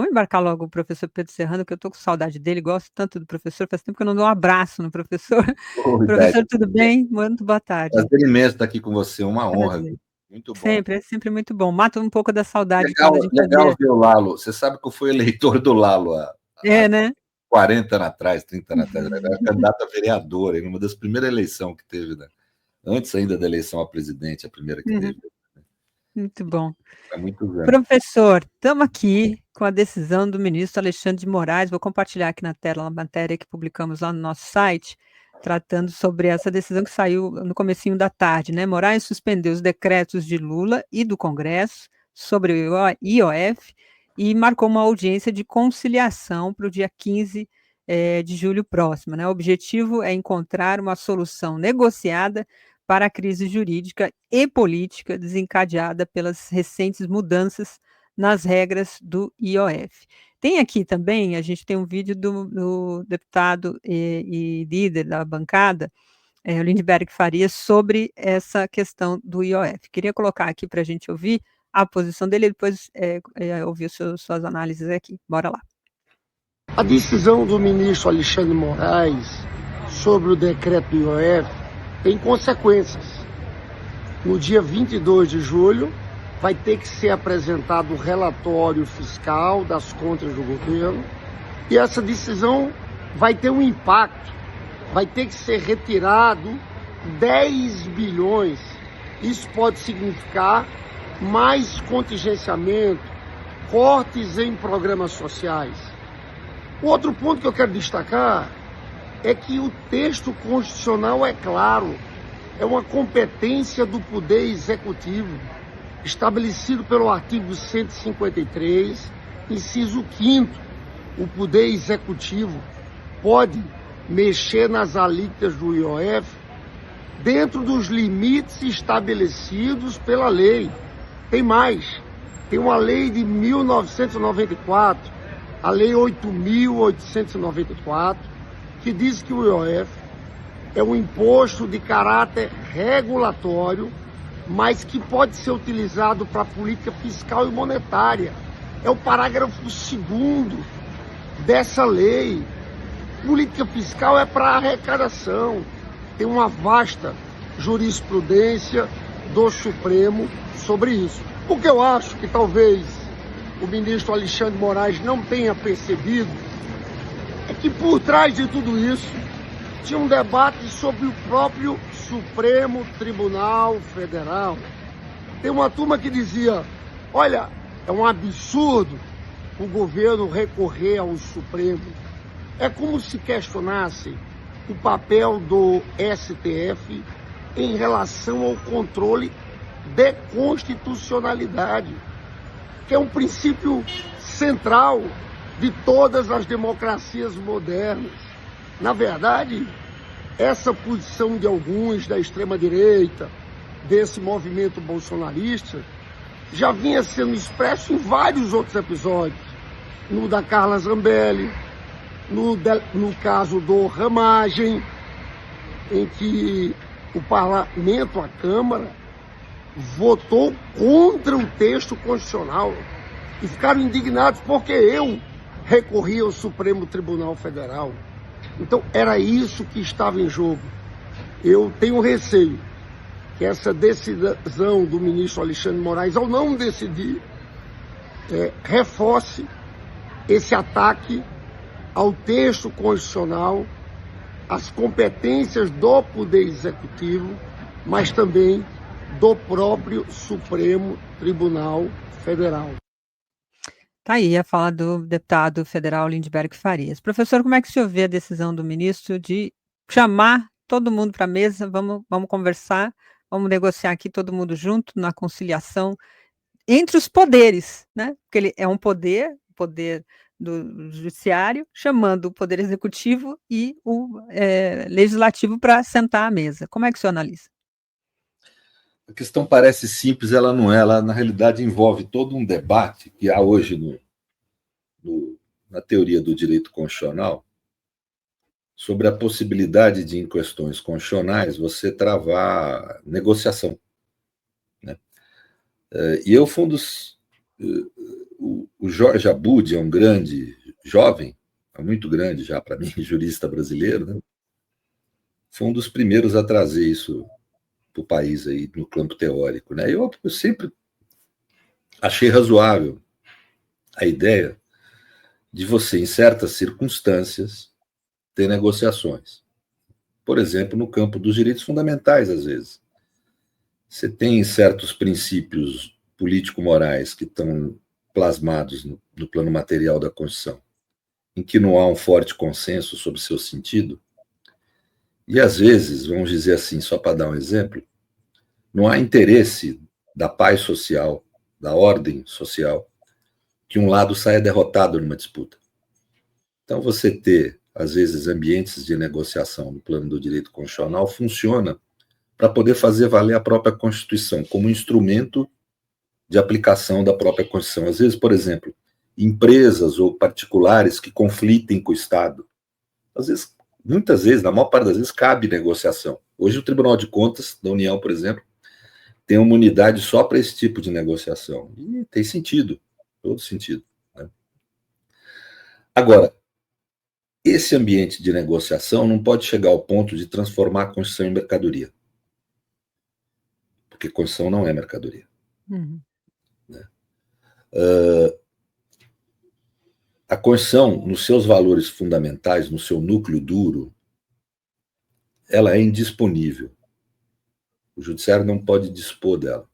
Vamos embarcar logo o professor Pedro Serrano, que eu estou com saudade dele, gosto tanto do professor, faz tempo que eu não dou um abraço no professor. Oi, Dai, Professor, tudo bem? Muito boa tarde. prazer imenso estar aqui com você, uma honra, Prazer. viu? Muito bom. Sempre, é sempre muito bom. Mata um pouco da saudade Legal, quando a gente legal fazia. ver o Lalo. Você sabe que eu fui eleitor do Lalo há É, né? 40 anos atrás, 30 anos atrás. Eu era candidato a vereador, em uma das primeiras eleições que teve, né? Antes ainda da eleição a presidente, a primeira que Uhum, teve. muito bom. Há muitos anos. Professor, estamos aqui com a decisão do ministro Alexandre de Moraes. Vou compartilhar aqui na tela a matéria que publicamos lá no nosso site, tratando sobre essa decisão que saiu no comecinho da tarde, né? Moraes suspendeu os decretos de Lula e do Congresso sobre o IOF e marcou uma audiência de conciliação para o dia 15 de julho próximo, né? O objetivo é encontrar uma solução negociada para a crise jurídica e política desencadeada pelas recentes mudanças nas regras do IOF. Tem aqui também, a gente tem um vídeo do deputado e líder da bancada, o Lindbergh Farias, sobre essa questão do IOF. Queria colocar aqui para a gente ouvir a posição dele e depois ouvir suas análises aqui. Bora lá. A decisão do ministro Alexandre de Moraes sobre o decreto do IOF tem consequências. No dia 22 de julho, vai ter que ser apresentado o relatório fiscal das contas do governo e essa decisão vai ter um impacto. Vai ter que ser retirado 10 bilhões. Isso pode significar mais contingenciamento, cortes em programas sociais. O outro ponto que eu quero destacar é que o texto constitucional é claro, é uma competência do Poder Executivo, estabelecido pelo artigo 153, inciso 5º. O Poder Executivo pode mexer nas alíquotas do IOF dentro dos limites estabelecidos pela lei. Tem mais, tem uma lei de 1994, a Lei 8.894, que diz que o IOF é um imposto de caráter regulatório, mas que pode ser utilizado para política fiscal e monetária. É o parágrafo 2º dessa lei. Política fiscal é para arrecadação. Tem uma vasta jurisprudência do Supremo sobre isso. O que eu acho que talvez o ministro Alexandre de Moraes não tenha percebido é que por trás de tudo isso tinha um debate sobre o próprio Supremo Tribunal Federal. Tem uma turma que dizia, olha, é um absurdo o governo recorrer ao Supremo. É como se questionasse o papel do STF em relação ao controle de constitucionalidade, que é um princípio central de todas as democracias modernas. Na verdade, essa posição de alguns da extrema-direita, desse movimento bolsonarista, já vinha sendo expresso em vários outros episódios. No da Carla Zambelli, no caso do Ramagem, em que o parlamento, a Câmara, votou contra o texto constitucional e ficaram indignados porque eu recorri ao Supremo Tribunal Federal. Então, era isso que estava em jogo. Eu tenho receio que essa decisão do ministro Alexandre de Moraes, ao não decidir, reforce esse ataque ao texto constitucional, às competências do Poder Executivo, mas também do próprio Supremo Tribunal Federal. Tá aí a fala do deputado federal Lindbergh Farias. Professor, como é que o senhor vê a decisão do ministro de chamar todo mundo para a mesa, vamos conversar, vamos negociar aqui todo mundo junto na conciliação entre os poderes, né? Porque ele é um poder, o poder do judiciário, chamando o poder executivo e o legislativo para sentar à mesa. Como é que o senhor analisa? A questão parece simples, ela não é. Ela, na realidade, envolve todo um debate que há hoje na teoria do direito constitucional sobre a possibilidade de, em questões constitucionais, você travar negociação. Né? E eu fui O Jorge Abud é um grande jovem, muito grande já para mim, jurista brasileiro, né? Foi um dos primeiros a trazer isso para o país aí no campo teórico, né? Eu sempre achei razoável a ideia de você, em certas circunstâncias, ter negociações. Por exemplo, no campo dos direitos fundamentais, às vezes. Você tem certos princípios político-morais que estão plasmados no plano material da Constituição, em que não há um forte consenso sobre seu sentido. E, às vezes, vamos dizer assim, só para dar um exemplo, não há interesse da paz social, da ordem social, que um lado saia derrotado numa disputa. Então, você ter, às vezes, ambientes de negociação no plano do direito constitucional funciona para poder fazer valer a própria Constituição como instrumento de aplicação da própria Constituição. Às vezes, por exemplo, empresas ou particulares que conflitem com o Estado. Às vezes, muitas vezes, na maior parte das vezes, cabe negociação. Hoje, o Tribunal de Contas da União, por exemplo, tem uma unidade só para esse tipo de negociação. E tem sentido, todo sentido, né? Agora, esse ambiente de negociação não pode chegar ao ponto de transformar a Constituição em mercadoria. Porque Constituição não é mercadoria. Uhum. Né? A Constituição, nos seus valores fundamentais, no seu núcleo duro, ela é indisponível. O judiciário não pode dispor dela.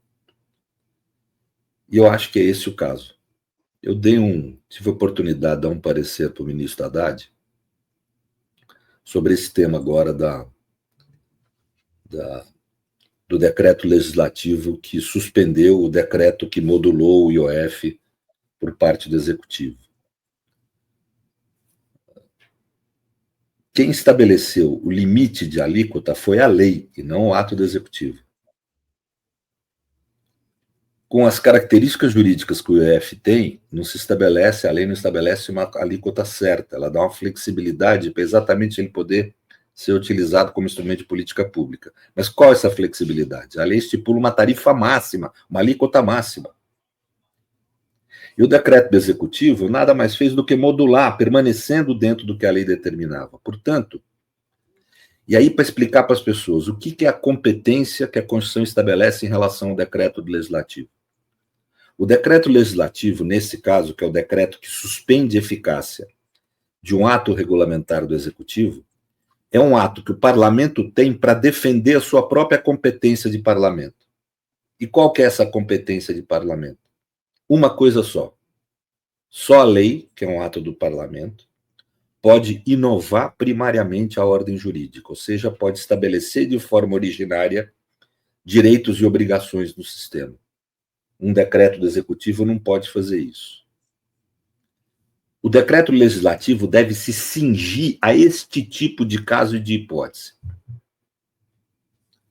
E eu acho que é esse o caso. Eu tive a oportunidade de dar um parecer para o ministro Haddad sobre esse tema agora do decreto legislativo que suspendeu o decreto que modulou o IOF por parte do Executivo. Quem estabeleceu o limite de alíquota foi a lei e não o ato do Executivo. Com as características jurídicas que o IOF tem, a lei não estabelece uma alíquota certa, ela dá uma flexibilidade para exatamente ele poder ser utilizado como instrumento de política pública. Mas qual é essa flexibilidade? A lei estipula uma tarifa máxima, uma alíquota máxima. E o decreto do Executivo nada mais fez do que modular, permanecendo dentro do que a lei determinava. Portanto, e aí para explicar para as pessoas o que é a competência que a Constituição estabelece em relação ao decreto legislativo. O decreto legislativo, nesse caso, que é o decreto que suspende a eficácia de um ato regulamentar do Executivo, é um ato que o parlamento tem para defender a sua própria competência de parlamento. E qual que é essa competência de parlamento? Uma coisa só. Só a lei, que é um ato do parlamento, pode inovar primariamente a ordem jurídica, ou seja, pode estabelecer de forma originária direitos e obrigações no sistema. Um decreto do Executivo não pode fazer isso. O decreto legislativo deve se cingir a este tipo de caso e de hipótese.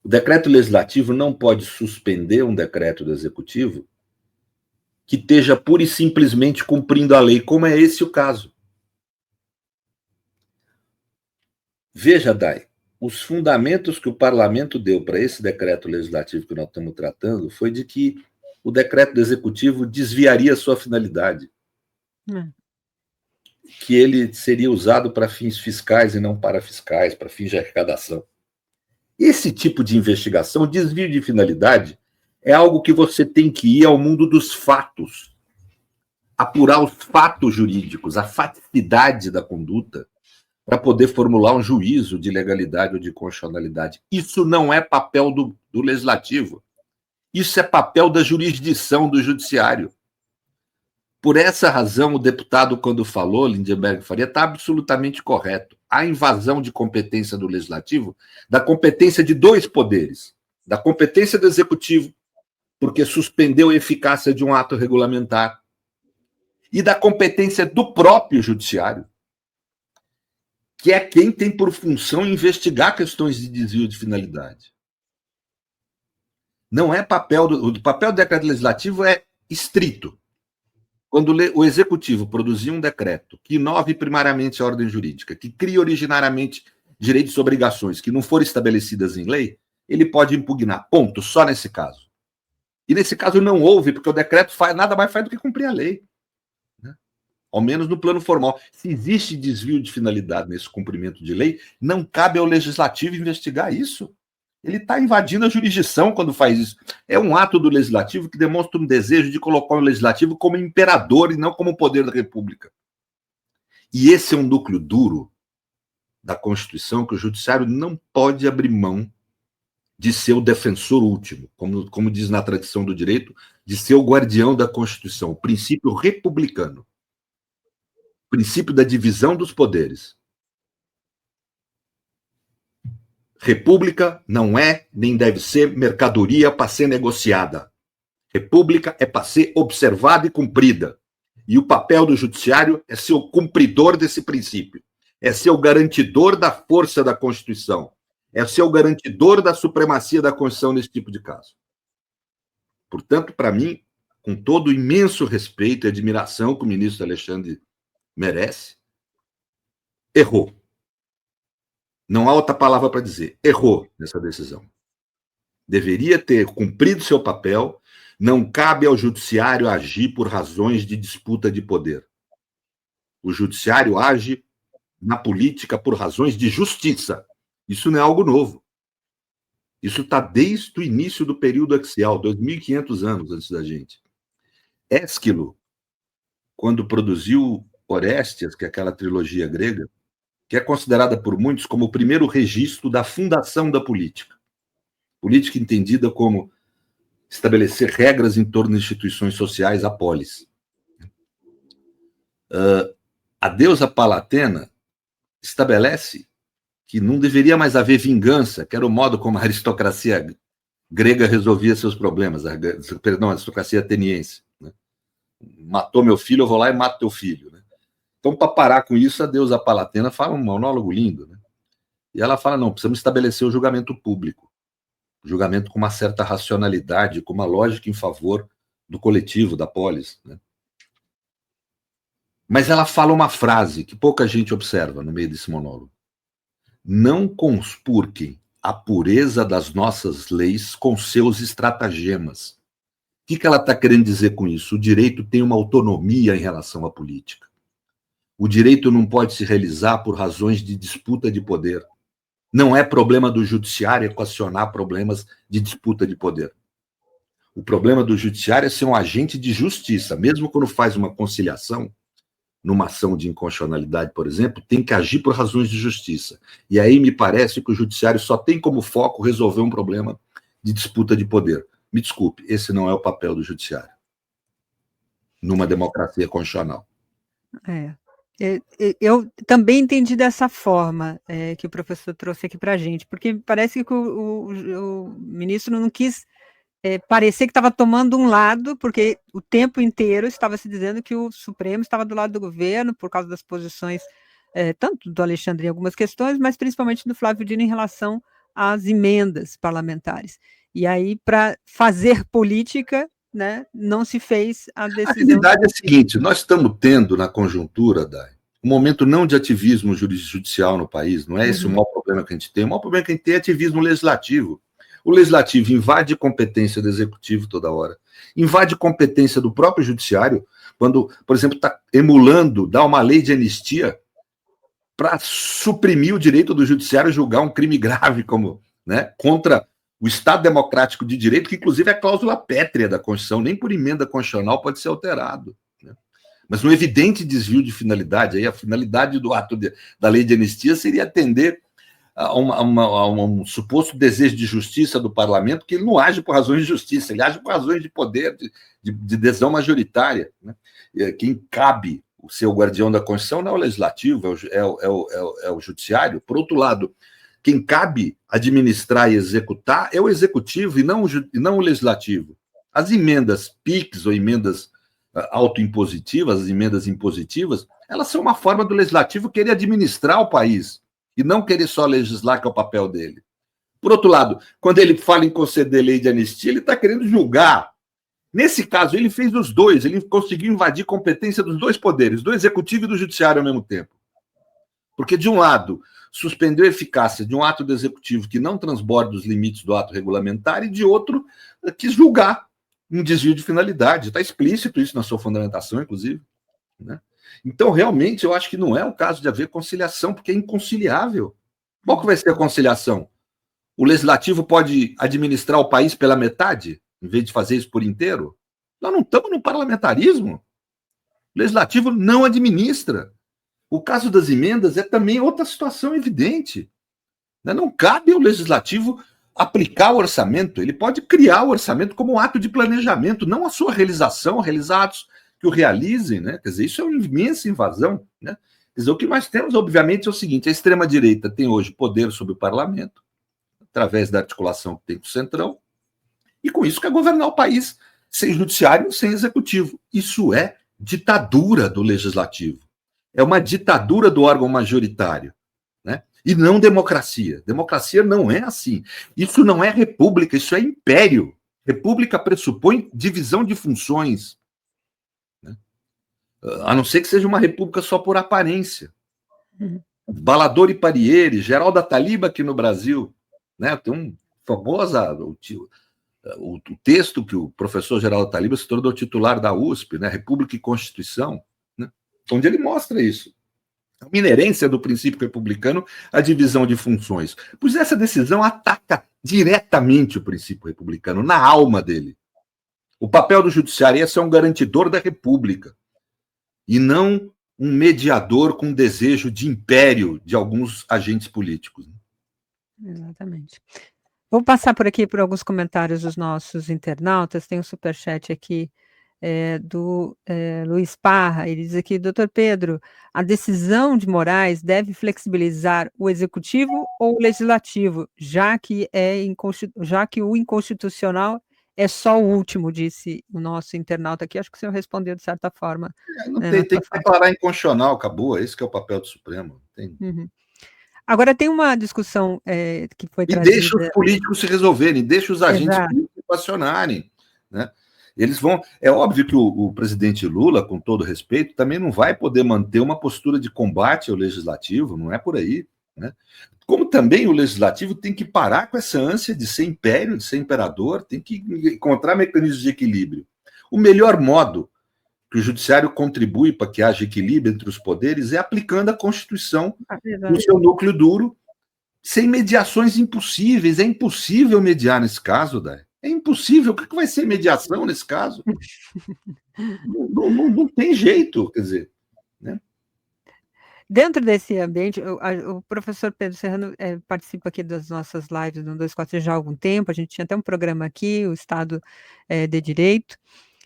O decreto legislativo não pode suspender um decreto do Executivo que esteja pura e simplesmente cumprindo a lei, como é esse o caso. Veja, Dai, os fundamentos que o parlamento deu para esse decreto legislativo que nós estamos tratando foi de que o decreto do Executivo desviaria a sua finalidade. Que ele seria usado para fins fiscais e não para fiscais, para fins de arrecadação. Esse tipo de investigação, desvio de finalidade, é algo que você tem que ir ao mundo dos fatos, apurar os fatos jurídicos, a faticidade da conduta, para poder formular um juízo de legalidade ou de constitucionalidade. Isso não é papel do legislativo. Isso é papel da jurisdição, do judiciário. Por essa razão, o deputado, quando falou, Lindenberg Faria, está absolutamente correto. Há invasão de competência do legislativo, da competência de dois poderes, da competência do executivo, porque suspendeu a eficácia de um ato regulamentar, e da competência do próprio judiciário, que é quem tem por função investigar questões de desvio de finalidade. Não é papel o papel do decreto legislativo é estrito. Quando o executivo produzir um decreto que inove primariamente a ordem jurídica, que cria originariamente direitos e obrigações que não forem estabelecidas em lei, ele pode impugnar. Ponto. Só nesse caso. E nesse caso não houve, porque o decreto nada mais faz do que cumprir a lei. ao menos no plano formal. Se existe desvio de finalidade nesse cumprimento de lei, não cabe ao legislativo investigar isso. Ele está invadindo a jurisdição quando faz isso. É um ato do legislativo que demonstra um desejo de colocar o legislativo como imperador e não como poder da República. E esse é um núcleo duro da Constituição, que o judiciário não pode abrir mão de ser o defensor último, como diz na tradição do direito, de ser o guardião da Constituição, o princípio republicano, o princípio da divisão dos poderes. República não é, nem deve ser, mercadoria para ser negociada. República é para ser observada e cumprida. E o papel do judiciário é ser o cumpridor desse princípio. É ser o garantidor da força da Constituição. É ser o garantidor da supremacia da Constituição nesse tipo de caso. Portanto, para mim, com todo o imenso respeito e admiração que o ministro Alexandre merece, errou. Não há outra palavra para dizer. Errou nessa decisão. Deveria ter cumprido seu papel. Não cabe ao judiciário agir por razões de disputa de poder. O judiciário age na política por razões de justiça. Isso não é algo novo. Isso está desde o início do período axial, 2.500 anos antes da gente. Ésquilo, quando produziu Orestes, que é aquela trilogia grega, que é considerada por muitos como o primeiro registro da fundação da política. Política entendida como estabelecer regras em torno de instituições sociais, a polis. A deusa Palatena estabelece que não deveria mais haver vingança, que era o modo como a aristocracia grega resolvia seus problemas, a aristocracia ateniense. Né? Matou meu filho, eu vou lá e mato teu filho. Né? Então, para parar com isso, a deusa Palatena fala um monólogo lindo. Né? E ela fala, não, precisamos estabelecer o julgamento público. Julgamento com uma certa racionalidade, com uma lógica em favor do coletivo, da polis. Né? Mas ela fala uma frase que pouca gente observa no meio desse monólogo. Não conspurquem a pureza das nossas leis com seus estratagemas. O que ela está querendo dizer com isso? O direito tem uma autonomia em relação à política. O direito não pode se realizar por razões de disputa de poder. Não é problema do judiciário equacionar problemas de disputa de poder. O problema do judiciário é ser um agente de justiça. Mesmo quando faz uma conciliação, numa ação de inconstitucionalidade, por exemplo, tem que agir por razões de justiça. E aí me parece que o judiciário só tem como foco resolver um problema de disputa de poder. Me desculpe, esse não é o papel do judiciário numa democracia constitucional. Eu também entendi dessa forma que o professor trouxe aqui para a gente, porque parece que o ministro não quis parecer que estava tomando um lado, porque o tempo inteiro estava se dizendo que o Supremo estava do lado do governo, por causa das posições, tanto do Alexandre em algumas questões, mas principalmente do Flávio Dino em relação às emendas parlamentares. E aí, para fazer política, né, não se fez a decisão. A realidade é a seguinte, nós estamos tendo na conjuntura, Dai, um momento não de ativismo judicial no país, não é esse o maior problema que a gente tem. O maior problema que a gente tem é ativismo legislativo. O legislativo invade competência do executivo toda hora, invade competência do próprio judiciário, quando, por exemplo, está emulando, dá uma lei de anistia para suprimir o direito do judiciário a julgar um crime grave como, né, contra o Estado Democrático de Direito, que inclusive é a cláusula pétrea da Constituição, nem por emenda constitucional pode ser alterado. Né? Mas um evidente desvio de finalidade, aí a finalidade do ato da lei de anistia seria atender a um suposto desejo de justiça do parlamento, que ele não age por razões de justiça, ele age por razões de poder, de decisão majoritária. Né? Quem cabe o ser o guardião da Constituição não é o legislativo, é o judiciário. Por outro lado, quem cabe administrar e executar é o executivo e não o legislativo. As emendas PIX ou emendas autoimpositivas, as emendas impositivas, elas são uma forma do legislativo querer administrar o país e não querer só legislar, que é o papel dele. Por outro lado, quando ele fala em conceder lei de anistia, ele está querendo julgar. Nesse caso, ele fez os dois, ele conseguiu invadir competência dos dois poderes, do executivo e do judiciário ao mesmo tempo. Porque, de um lado, suspendeu a eficácia de um ato do executivo que não transborda os limites do ato regulamentar e, de outro, quis julgar um desvio de finalidade. Está explícito isso na sua fundamentação, inclusive. Né? Então, realmente, eu acho que não é o caso de haver conciliação, porque é inconciliável. Qual que vai ser a conciliação? O legislativo pode administrar o país pela metade, em vez de fazer isso por inteiro? Nós não estamos no parlamentarismo. O legislativo não administra. O caso das emendas é também outra situação evidente. Não cabe ao legislativo aplicar o orçamento, ele pode criar o orçamento como um ato de planejamento, não a sua realização, realizar atos que o realizem, né? Quer dizer, isso é uma imensa invasão, né? Quer dizer, o que nós temos, obviamente, é o seguinte: a extrema-direita tem hoje poder sobre o parlamento, através da articulação que tem com o Centrão, e com isso quer governar o país sem judiciário, sem executivo. Isso é ditadura do legislativo. É uma ditadura do órgão majoritário, né? E não democracia. Democracia não é assim. Isso não é república, isso é império. República pressupõe divisão de funções, né? A não ser que seja uma república só por aparência. Balador e Parieri, Geraldo Ataliba aqui no Brasil, né? Tem um famoso o texto que o professor Geraldo Ataliba se tornou titular da USP, né? República e Constituição, né? Onde ele mostra isso. Uma inerência do princípio republicano à divisão de funções. Pois essa decisão ataca diretamente o princípio republicano, na alma dele. O papel do judiciário é ser um garantidor da república, e não um mediador com desejo de império de alguns agentes políticos. Exatamente. Vou passar por aqui por alguns comentários dos nossos internautas. Tem um superchat aqui do Luiz Parra. Ele diz aqui: doutor Pedro, a decisão de Moraes deve flexibilizar o executivo ou o legislativo, já que o inconstitucional é só o último, disse o nosso internauta aqui. Acho que o senhor respondeu de certa forma. Não tem que declarar inconstitucional, acabou. Esse que é o papel do Supremo. Uhum. Agora, tem uma discussão que foi trazida... E deixa os políticos se resolverem, deixa os agentes políticos acionarem, né? Eles vão... É óbvio que o presidente Lula, com todo respeito, também não vai poder manter uma postura de combate ao legislativo, não é por aí, né? Como também o legislativo tem que parar com essa ânsia de ser império, de ser imperador, tem que encontrar mecanismos de equilíbrio. O melhor modo que o judiciário contribui para que haja equilíbrio entre os poderes é aplicando a Constituição no seu núcleo duro, sem mediações impossíveis. É impossível mediar nesse caso, Day. É impossível. O que vai ser mediação nesse caso? Não tem jeito, quer dizer, né? Dentro desse ambiente, o professor Pedro Serrano participa aqui das nossas lives no 247 já há algum tempo. A gente tinha até um programa aqui, o Estado de Direito,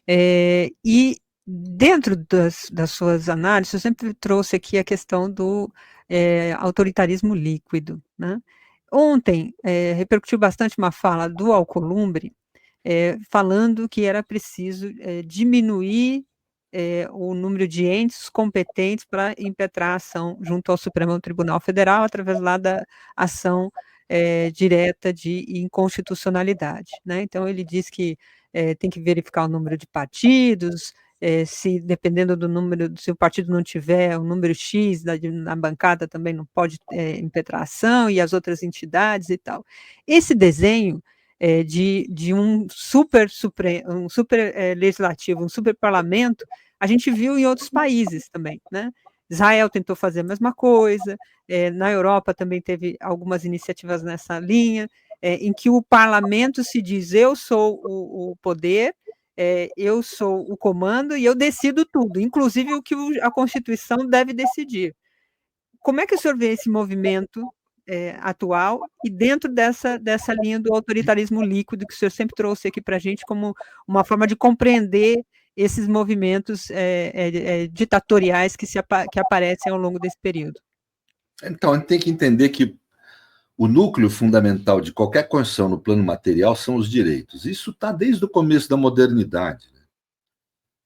e dentro das suas análises, eu sempre trouxe aqui a questão do autoritarismo líquido, né? Ontem, repercutiu bastante uma fala do Alcolumbre, falando que era preciso diminuir o número de entes competentes para impetrar a ação junto ao Supremo Tribunal Federal, através lá da ação direta de inconstitucionalidade, né? Então, ele diz que tem que verificar o número de partidos, se dependendo do número, se o partido não tiver o número X na bancada, também não pode impetrar ação, e as outras entidades e tal. Esse desenho de um super legislativo, um super parlamento, a gente viu em outros países também, né? Israel tentou fazer a mesma coisa, na Europa também teve algumas iniciativas nessa linha, em que o parlamento se diz: eu sou o poder, eu sou o comando e eu decido tudo, inclusive o que a Constituição deve decidir. Como é que o senhor vê esse movimento atual e dentro dessa linha do autoritarismo líquido que o senhor sempre trouxe aqui para a gente como uma forma de compreender esses movimentos ditatoriais que aparecem ao longo desse período? Então, a gente tem que entender que o núcleo fundamental de qualquer construção no plano material são os direitos. Isso está desde o começo da modernidade.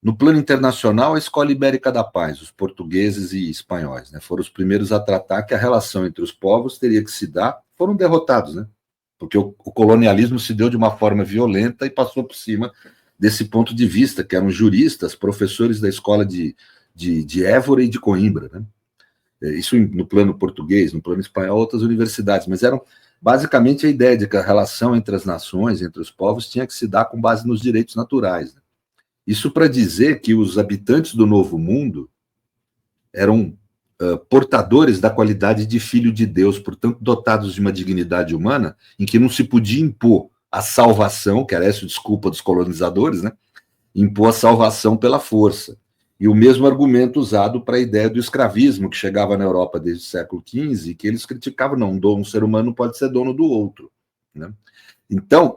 No plano internacional, a Escola Ibérica da Paz, os portugueses e espanhóis, né, foram os primeiros a tratar que a relação entre os povos teria que se dar, foram derrotados, né, porque o colonialismo se deu de uma forma violenta e passou por cima desse ponto de vista, que eram juristas, professores da escola de Évora e de Coimbra, né. Isso no plano português, no plano espanhol, outras universidades, mas eram basicamente a ideia de que a relação entre as nações, entre os povos, tinha que se dar com base nos direitos naturais, né. Isso para dizer que os habitantes do Novo Mundo eram portadores da qualidade de filho de Deus, portanto dotados de uma dignidade humana em que não se podia impor a salvação, que era essa a desculpa dos colonizadores, né? Impor a salvação pela força. E o mesmo argumento usado para a ideia do escravismo, que chegava na Europa desde o século XV, que eles criticavam, não, um ser humano não pode ser dono do outro, né? Então,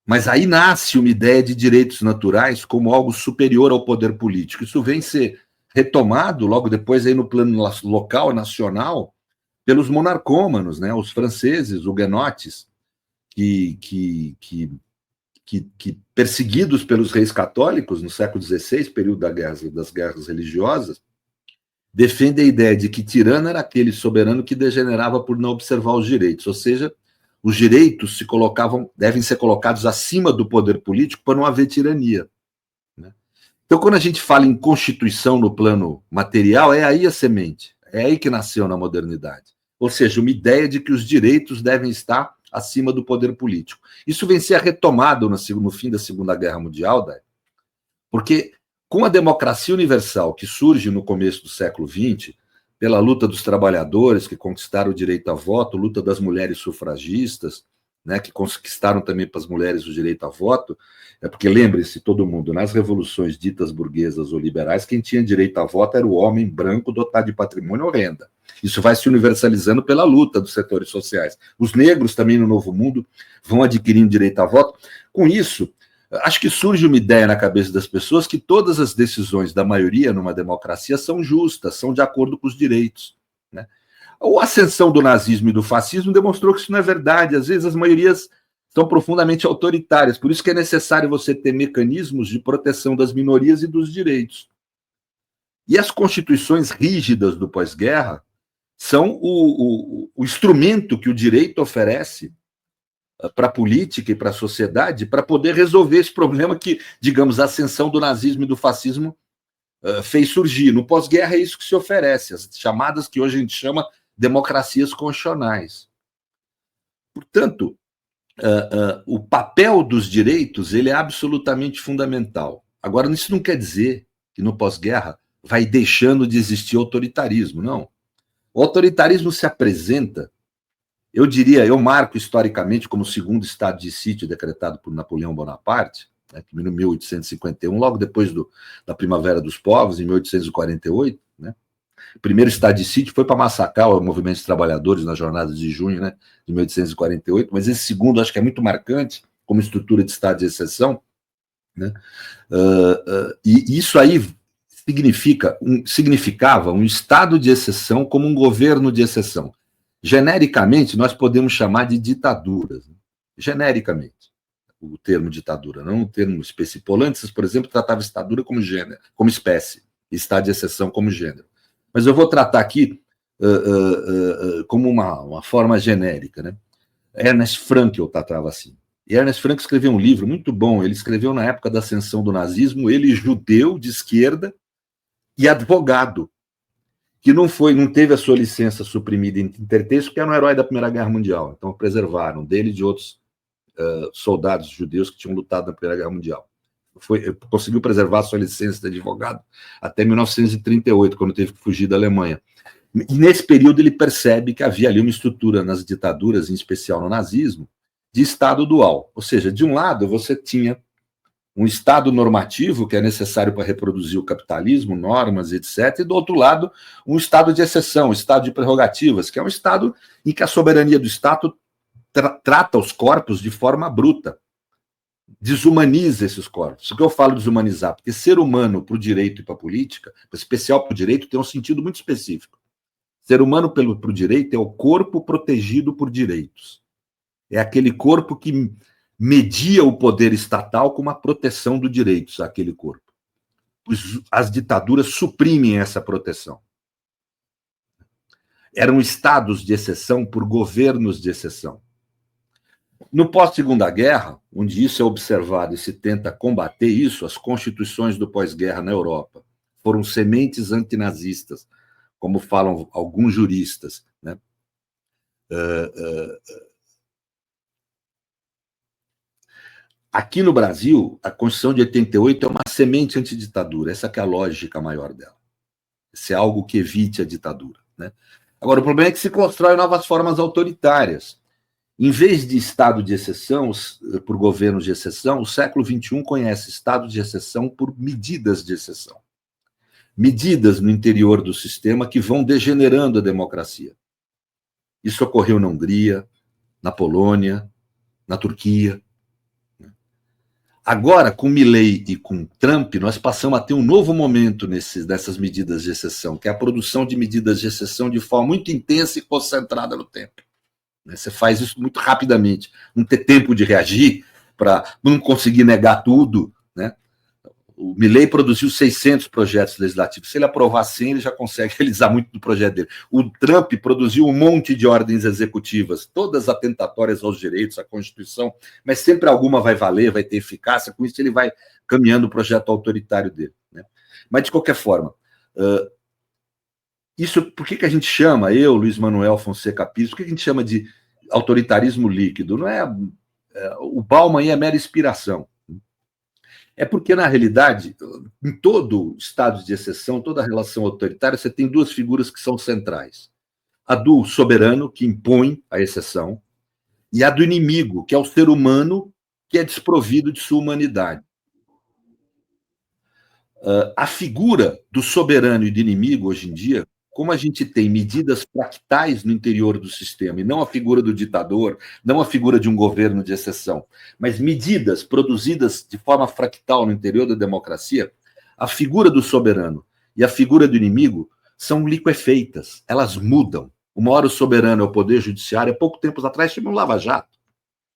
mas aí nasce uma ideia de direitos naturais como algo superior ao poder político. Isso vem ser retomado logo depois aí no plano local, nacional, pelos monarcômanos, né? Os franceses, huguenotes, que perseguidos pelos reis católicos no século XVI, período das guerras religiosas, defendem a ideia de que tirano era aquele soberano que degenerava por não observar os direitos, ou seja, os direitos devem ser colocados acima do poder político para não haver tirania, né? Então, quando a gente fala em constituição no plano material, é aí a semente, é aí que nasceu na modernidade. Ou seja, uma ideia de que os direitos devem estar acima do poder político. Isso vem ser retomado no fim da Segunda Guerra Mundial, porque com a democracia universal que surge no começo do século XX, pela luta dos trabalhadores que conquistaram o direito a voto, luta das mulheres sufragistas, né, que conquistaram também para as mulheres o direito a voto, porque lembre-se todo mundo, nas revoluções ditas burguesas ou liberais, quem tinha direito a voto era o homem branco dotado de patrimônio ou renda. Isso vai se universalizando pela luta dos setores sociais. Os negros também no Novo Mundo vão adquirindo direito a voto. Com isso, acho que surge uma ideia na cabeça das pessoas que todas as decisões da maioria numa democracia são justas, são de acordo com os direitos, né? A ascensão do nazismo e do fascismo demonstrou que isso não é verdade. Às vezes as maiorias são profundamente autoritárias, por isso que é necessário você ter mecanismos de proteção das minorias e dos direitos. E as constituições rígidas do pós-guerra são o instrumento que o direito oferece para a política e para a sociedade para poder resolver esse problema que, digamos, a ascensão do nazismo e do fascismo fez surgir. No pós-guerra é isso que se oferece, as chamadas que hoje a gente chama democracias constitucionais. Portanto, o papel dos direitos ele é absolutamente fundamental. Agora, isso não quer dizer que no pós-guerra vai deixando de existir autoritarismo, não. O autoritarismo se apresenta, eu diria, eu marco historicamente como o segundo estado de sítio decretado por Napoleão Bonaparte, né, em 1851, logo depois da Primavera dos Povos, em 1848, né? O primeiro estado de sítio foi para massacrar o movimento dos trabalhadores na jornada de junho, né, de 1848, mas esse segundo acho que é muito marcante como estrutura de estado de exceção, né? E isso aí significava um estado de exceção como um governo de exceção. Genericamente, nós podemos chamar de ditaduras, né? Genericamente, o termo ditadura, não o termo específico. Polantzes, por exemplo, tratava ditadura como gênero, como espécie, estado de exceção como gênero. Mas eu vou tratar aqui como uma forma genérica, né? Ernest Frankl tratava assim. E Ernest Frankl escreveu um livro muito bom, ele escreveu na época da ascensão do nazismo, ele judeu de esquerda e advogado, que não teve a sua licença suprimida em intertexto, porque era um herói da Primeira Guerra Mundial, então preservaram dele e de outros soldados judeus que tinham lutado na Primeira Guerra Mundial. Conseguiu preservar a sua licença de advogado até 1938, quando teve que fugir da Alemanha. E nesse período ele percebe que havia ali uma estrutura nas ditaduras, em especial no nazismo, de Estado dual. Ou seja, de um lado você tinha um Estado normativo, que é necessário para reproduzir o capitalismo, normas, etc., e do outro lado, um Estado de exceção, um Estado de prerrogativas, que é um Estado em que a soberania do Estado trata os corpos de forma bruta, desumaniza esses corpos. O que eu falo desumanizar? Porque ser humano para o direito e para a política, especial para o direito, tem um sentido muito específico. Ser humano para o direito é o corpo protegido por direitos. É aquele corpo que media o poder estatal com uma proteção dos direitos àquele corpo. As ditaduras suprimem essa proteção. Eram estados de exceção por governos de exceção. No pós-Segunda Guerra, onde isso é observado e se tenta combater isso, as constituições do pós-guerra na Europa foram sementes antinazistas, como falam alguns juristas, né? Aqui no Brasil, a Constituição de 88 é uma semente antiditadura, essa que é a lógica maior dela. ser algo que evite a ditadura, né? Agora, o problema é que se constrói novas formas autoritárias. Em vez de estado de exceção, por governos de exceção, o século XXI conhece estado de exceção por medidas de exceção. Medidas no interior do sistema que vão degenerando a democracia. Isso ocorreu na Hungria, na Polônia, na Turquia. Agora, com Milei e com Trump, nós passamos a ter um novo momento nessas medidas de exceção, que é a produção de medidas de exceção de forma muito intensa e concentrada no tempo. Você faz isso muito rapidamente, não ter tempo de reagir, para não conseguir negar tudo, né? O Milei produziu 600 projetos legislativos. Se ele aprovar 100, ele já consegue realizar muito do projeto dele. O Trump produziu um monte de ordens executivas, todas atentatórias aos direitos, à Constituição, mas sempre alguma vai valer, vai ter eficácia. Com isso, ele vai caminhando o projeto autoritário dele, né? Mas, de qualquer forma, isso, por que a gente chama, eu, Luiz Manuel Fonseca Pires, por que a gente chama de autoritarismo líquido? Não é, o Bauman aí é mera inspiração. É porque, na realidade, em todo estado de exceção, toda relação autoritária, você tem duas figuras que são centrais. A do soberano, que impõe a exceção, e a do inimigo, que é o ser humano que é desprovido de sua humanidade. A figura do soberano e do inimigo, hoje em dia, como a gente tem medidas fractais no interior do sistema, e não a figura do ditador, não a figura de um governo de exceção, mas medidas produzidas de forma fractal no interior da democracia, a figura do soberano e a figura do inimigo são liquefeitas, elas mudam. Uma hora o soberano é o poder judiciário, há pouco tempo atrás tivemos um Lava Jato.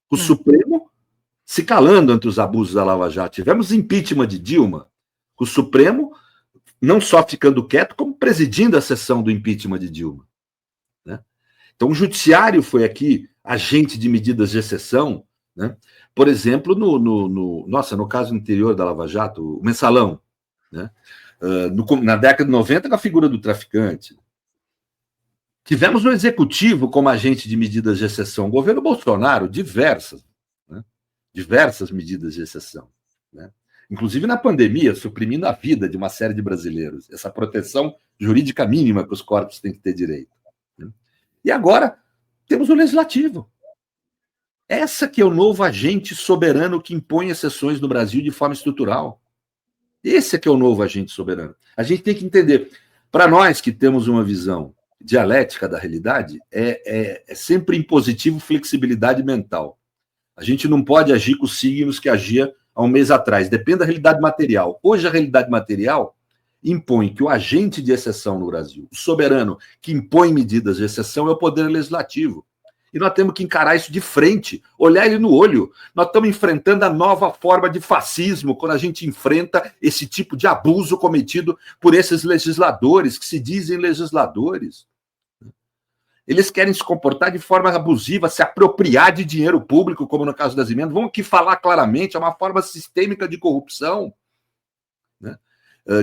O Supremo se calando ante os abusos da Lava Jato. Tivemos impeachment de Dilma. O Supremo não só ficando quieto, como presidindo a sessão do impeachment de Dilma, né? Então, o judiciário foi aqui agente de medidas de exceção, né? Por exemplo, no caso anterior da Lava Jato, o Mensalão, né? Na década de 90, com a figura do traficante. Tivemos no Executivo como agente de medidas de exceção. O governo Bolsonaro, diversas medidas de exceção, né? Inclusive na pandemia, suprimindo a vida de uma série de brasileiros, essa proteção jurídica mínima que os corpos têm que ter direito, né? E agora temos o Legislativo. Essa que é o novo agente soberano que impõe exceções no Brasil de forma estrutural. Esse é que é o novo agente soberano. A gente tem que entender, para nós que temos uma visão dialética da realidade, é sempre impositivo flexibilidade mental. A gente não pode agir com os signos que agia há um mês atrás, depende da realidade material. Hoje, a realidade material impõe que o agente de exceção no Brasil, o soberano que impõe medidas de exceção, é o poder legislativo. E nós temos que encarar isso de frente, olhar ele no olho. Nós estamos enfrentando a nova forma de fascismo, quando a gente enfrenta esse tipo de abuso cometido por esses legisladores, que se dizem legisladores. Eles querem se comportar de forma abusiva, se apropriar de dinheiro público, como no caso das emendas. Vamos aqui falar claramente, é uma forma sistêmica de corrupção, né?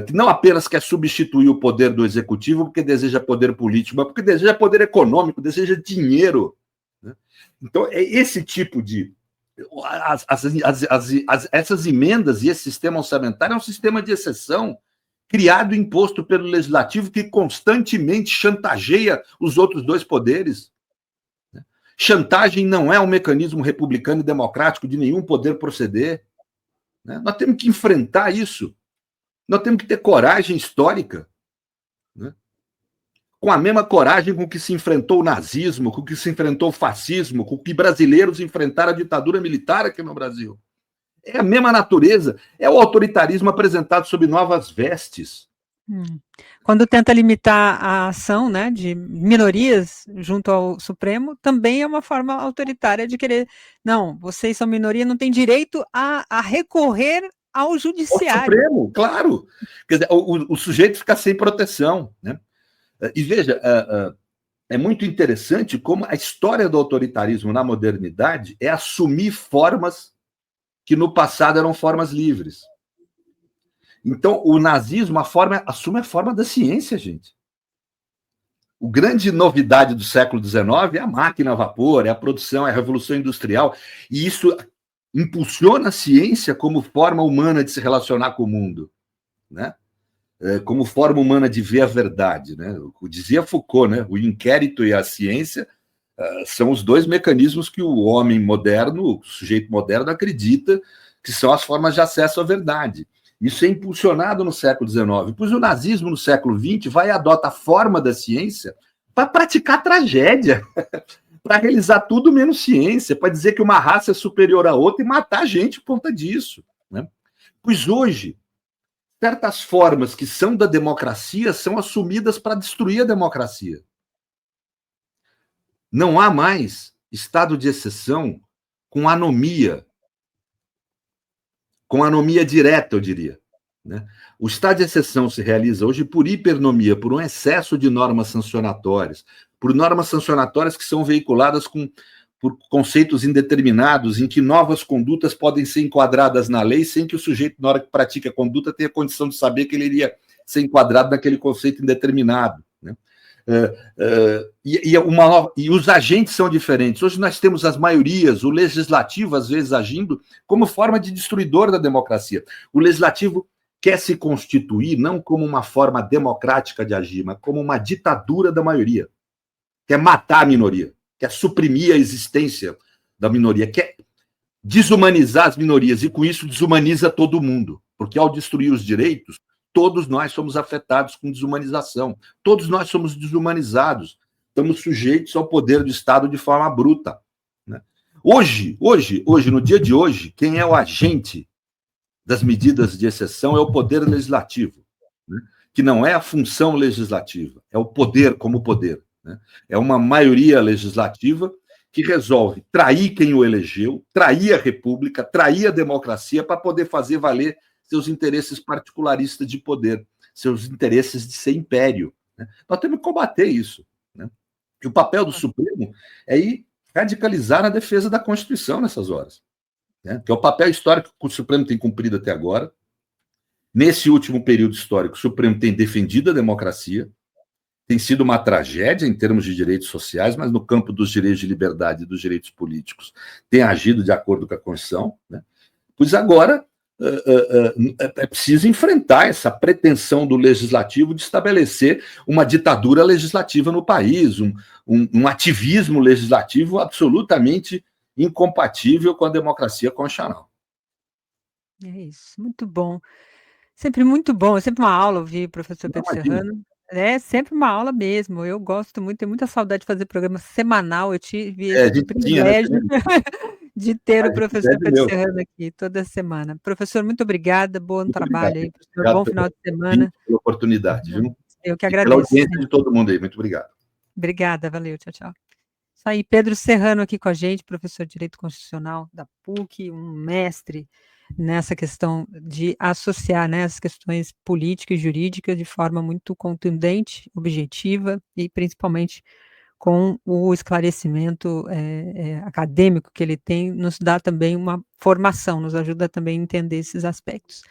Que não apenas quer substituir o poder do executivo porque deseja poder político, mas porque deseja poder econômico, deseja dinheiro, né? Então, é esse tipo de... essas emendas e esse sistema orçamentário é um sistema de exceção, criado e imposto pelo Legislativo, que constantemente chantageia os outros dois poderes. Chantagem não é um mecanismo republicano e democrático de nenhum poder proceder, né? Nós temos que enfrentar isso. Nós temos que ter coragem histórica, né? Com a mesma coragem com que se enfrentou o nazismo, com que se enfrentou o fascismo, com que brasileiros enfrentaram a ditadura militar aqui no Brasil. É a mesma natureza, é o autoritarismo apresentado sob novas vestes. Quando tenta limitar a ação, né, de minorias junto ao Supremo, também é uma forma autoritária de querer, não, vocês são minoria, não tem direito a recorrer ao judiciário. O Supremo, claro. Quer dizer, o sujeito fica sem proteção, né? E veja, é muito interessante como a história do autoritarismo na modernidade é assumir formas que no passado eram formas livres. Então, o nazismo assume a forma da ciência, gente. A grande novidade do século XIX é a máquina a vapor, é a produção, é a revolução industrial, e isso impulsiona a ciência como forma humana de se relacionar com o mundo, né? como forma humana de ver a verdade, né? Dizia Foucault, né? O inquérito e a ciência são os dois mecanismos que o homem moderno, o sujeito moderno, acredita que são as formas de acesso à verdade. Isso é impulsionado no século XIX, pois o nazismo no século XX vai e adota a forma da ciência para praticar tragédia, para realizar tudo menos ciência, para dizer que uma raça é superior à outra e matar a gente por conta disso, né? Pois hoje, certas formas que são da democracia são assumidas para destruir a democracia. Não há mais estado de exceção com anomia direta, eu diria, né? O estado de exceção se realiza hoje por hipernomia, por um excesso de normas sancionatórias, por normas sancionatórias que são veiculadas por conceitos indeterminados, em que novas condutas podem ser enquadradas na lei sem que o sujeito, na hora que pratica a conduta, tenha condição de saber que ele iria ser enquadrado naquele conceito indeterminado, né? E os agentes são diferentes. Hoje nós temos as maiorias, o legislativo, às vezes, agindo como forma de destruidor da democracia. O legislativo quer se constituir não como uma forma democrática de agir, mas como uma ditadura da maioria. Quer matar a minoria, quer suprimir a existência da minoria, quer desumanizar as minorias, e com isso desumaniza todo mundo, porque ao destruir os direitos, todos nós somos afetados com desumanização, todos nós somos desumanizados, estamos sujeitos ao poder do Estado de forma bruta, né? Hoje, no dia de hoje, quem é o agente das medidas de exceção é o poder legislativo, né? Que não é a função legislativa, é o poder como poder, né? É uma maioria legislativa que resolve trair quem o elegeu, trair a república, trair a democracia para poder fazer valer seus interesses particularistas de poder, seus interesses de ser império, né? Nós temos que combater isso, né? E o papel do Supremo é ir radicalizar a defesa da Constituição nessas horas, né? Que é o papel histórico que o Supremo tem cumprido até agora. Nesse último período histórico, o Supremo tem defendido a democracia, tem sido uma tragédia em termos de direitos sociais, mas no campo dos direitos de liberdade e dos direitos políticos tem agido de acordo com a Constituição, né? Pois agora é preciso enfrentar essa pretensão do legislativo de estabelecer uma ditadura legislativa no país, um ativismo legislativo absolutamente incompatível com a democracia constitucional. É isso, muito bom. Sempre muito bom, é sempre uma aula ouvir o professor Não, Pedro imagina. Serrano. É sempre uma aula mesmo, eu gosto muito, tenho muita saudade de fazer programa semanal, eu tive A esse gente tinha, né? privilégio de ter A o gente professor pede Pedro meu. Serrano aqui toda semana. Professor, muito obrigada, bom Muito obrigado. trabalho aí, professor, Obrigado bom pelo final de semana. convite, pela oportunidade, viu? Eu que E pela agradeço audiência sempre. de todo mundo aí. Muito obrigado. Obrigada, valeu, tchau, tchau. Isso aí, Pedro Serrano aqui com a gente, professor de Direito Constitucional da PUC, um mestre nessa questão de associar, né, as questões políticas e jurídicas de forma muito contundente, objetiva e principalmente com o esclarecimento acadêmico que ele tem, nos dá também uma formação, nos ajuda também a entender esses aspectos.